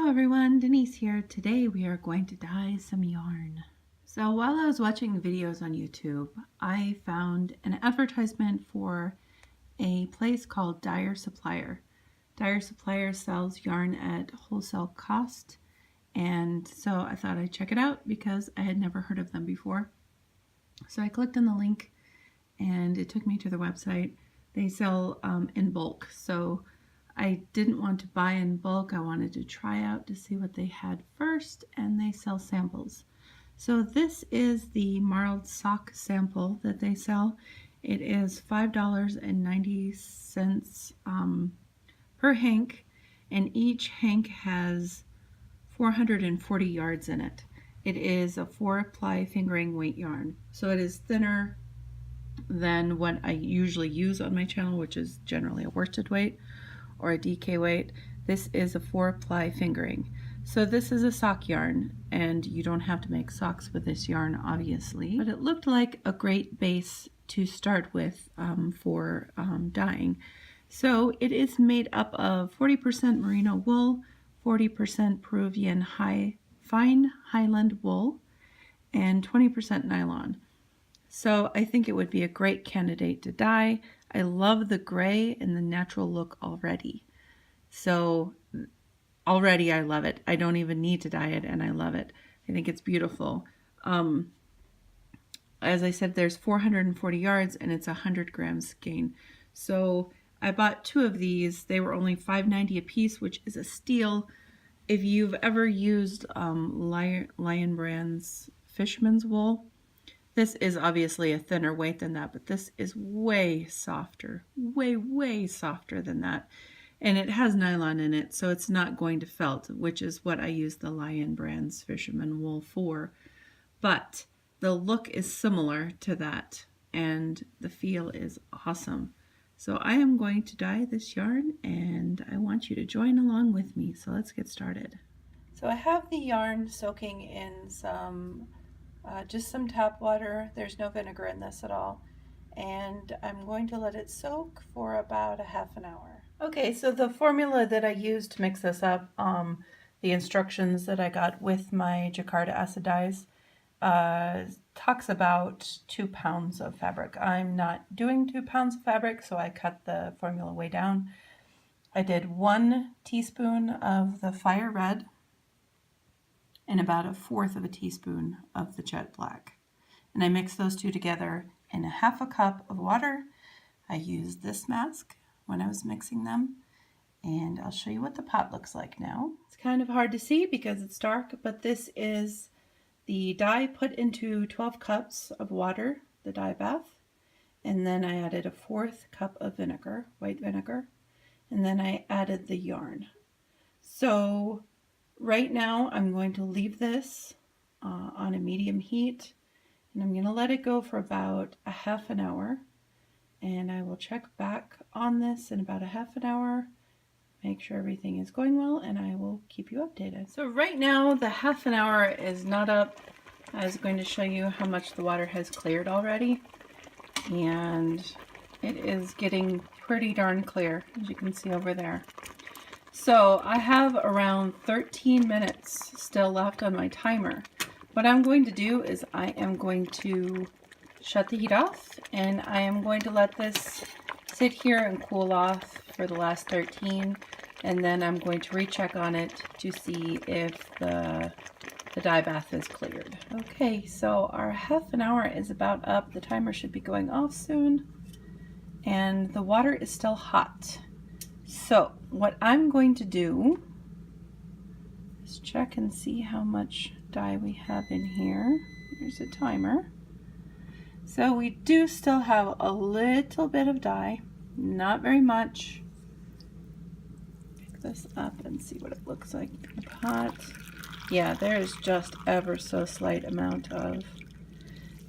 Hello everyone, Denise here. Today we are going to dye some yarn. So while I was watching videos on YouTube, I found an advertisement for a place called Dyer Supplier. Dyer Supplier sells yarn at wholesale cost, and so I thought I'd check it out because I had never heard of them before. So I clicked on the link and it took me to their website. They sell in bulk, so I didn't want to buy in bulk. I wanted to try out to see what they had first, and they sell samples. So this is the Marled sock sample that they sell. It is $5.90 per hank, and each hank has 440 yards in it. It is a 4-ply fingering weight yarn, so it is thinner than what I usually use on my channel, which is generally a worsted weight or a DK weight. This is a 4-ply fingering. So this is a sock yarn, and you don't have to make socks with this yarn, obviously, but it looked like a great base to start with for dyeing. So it is made up of 40% merino wool, 40% Peruvian fine Highland wool, and 20% nylon. So I think it would be a great candidate to dye. I love the gray and the natural look already. So already I love it. I don't even need to dye it, and I love it. I think it's beautiful. As I said, there's 440 yards and it's 100 grams skein. So I bought 2 of these. They were only $5.90 a piece, which is a steal. If you've ever used Lion Brand's Fisherman's Wool, this is obviously a thinner weight than that, but this is way softer, way softer than that. And it has nylon in it, so it's not going to felt, which is what I use the Lion Brand's Fisherman Wool for. But the look is similar to that, and the feel is awesome. So I am going to dye this yarn, and I want you to join along with me. So let's get started. So I have the yarn soaking in some just some tap water. There's no vinegar in this at all. And I'm going to let it soak for about a half an hour. Okay, so the formula that I used to mix this up, the instructions that I got with my Jacquard acid dyes, talks about 2 pounds of fabric. I'm not doing 2 pounds of fabric, so I cut the formula way down. I did 1 teaspoon of the fire red, and about 1/4 of a teaspoon of the jet black. And I mix those two together in 1/2 cup of water. I used this mask when I was mixing them, and I'll show you what the pot looks like now. It's kind of hard to see because it's dark, but this is the dye put into 12 cups of water, the dye bath, and then I added 1/4 cup of vinegar, white vinegar, and then I added the yarn. So right now I'm going to leave this on a medium heat, and I'm going to let it go for about a half an hour, and I will check back on this in about a half an hour, make sure everything is going well, and I will keep you updated. So right now the half an hour is not up. I was going to show you how much the water has cleared already, and it is getting pretty darn clear, as you can see over there. So I have around 13 minutes still left on my timer. What I'm going to do is I am going to shut the heat off, and I am going to let this sit here and cool off for the last 13, and then I'm going to recheck on it to see if the dye bath is cleared. Okay, so our half an hour is about up. The timer should be going off soon, and the water is still hot. So what I'm going to do is check and see how much dye we have in here. There's a timer. So we do still have a little bit of dye, not very much. Pick this up and see what it looks like in the pot. Yeah, there's just ever so slight amount of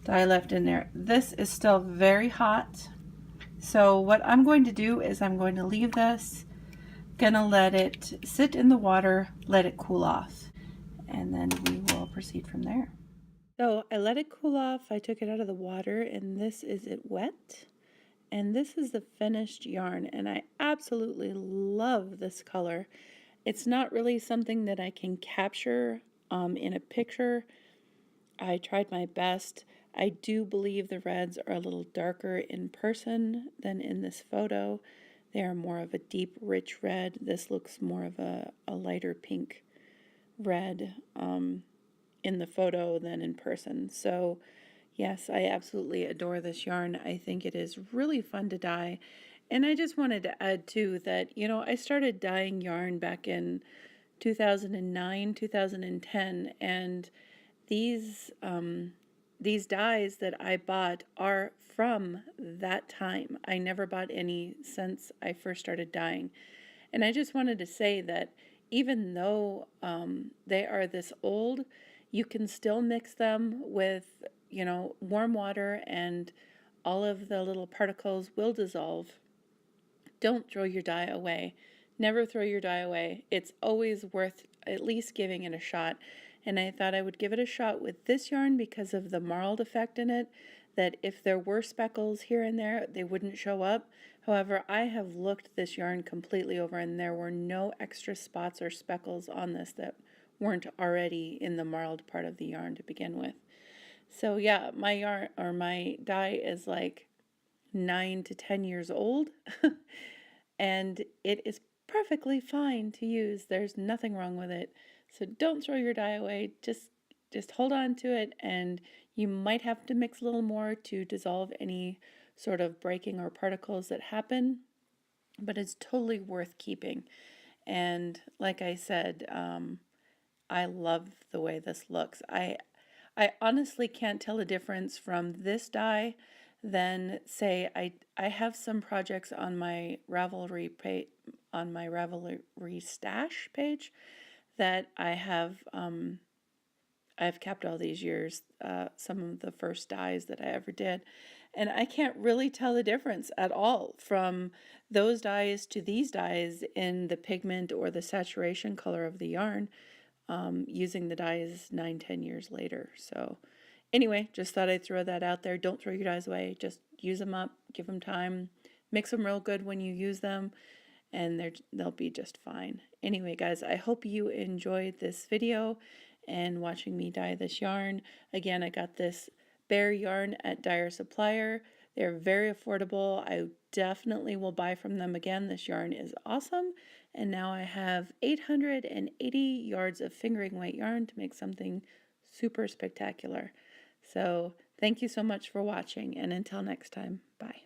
dye left in there. This is still very hot. So what I'm going to do is I'm going to leave this, gonna let it sit in the water, let it cool off, and then we will proceed from there. So I let it cool off, I took it out of the water, and this is it wet. And this is the finished yarn, and I absolutely love this color. It's not really something that I can capture in a picture. I tried my best. I do believe the reds are a little darker in person than in this photo. They are more of a deep, rich red. This looks more of a lighter pink red in the photo than in person. So yes, I absolutely adore this yarn. I think it is really fun to dye. And I just wanted to add too that, you know, I started dyeing yarn back in 2009, 2010, and these dyes that I bought are from that time. I never bought any since I first started dyeing. And I just wanted to say that even though they are this old, you can still mix them with, you know, warm water and all of the little particles will dissolve. Don't throw your dye away. Never throw your dye away. It's always worth at least giving it a shot. And I thought I would give it a shot with this yarn because of the marled effect in it, that if there were speckles here and there, they wouldn't show up. However, I have looked this yarn completely over and there were no extra spots or speckles on this that weren't already in the marled part of the yarn to begin with. So yeah, my yarn or my dye is like 9 to 10 years old and it is perfectly fine to use. There's nothing wrong with it. So don't throw your dye away. Just hold on to it, and you might have to mix a little more to dissolve any sort of breaking or particles that happen, but it's totally worth keeping. And like I said, I love the way this looks. I honestly can't tell a difference from this dye than, say, I have some projects on my Ravelry page, on my Ravelry stash page that I have I've kept all these years, some of the first dyes that I ever did, and I can't really tell the difference at all from those dyes to these dyes in the pigment or the saturation color of the yarn, using the dyes 9-10 years later. So anyway, just thought I'd throw that out there. Don't throw your dyes away. Just use them up, give them time, mix them real good when you use them, and they'll be just fine. Anyway, guys, I hope you enjoyed this video and watching me dye this yarn. Again, I got this bear yarn at Dyer Supplier. They're very affordable. I definitely will buy from them again. This yarn is awesome. And now I have 880 yards of fingering weight yarn to make something super spectacular. So thank you so much for watching, and until next time, bye.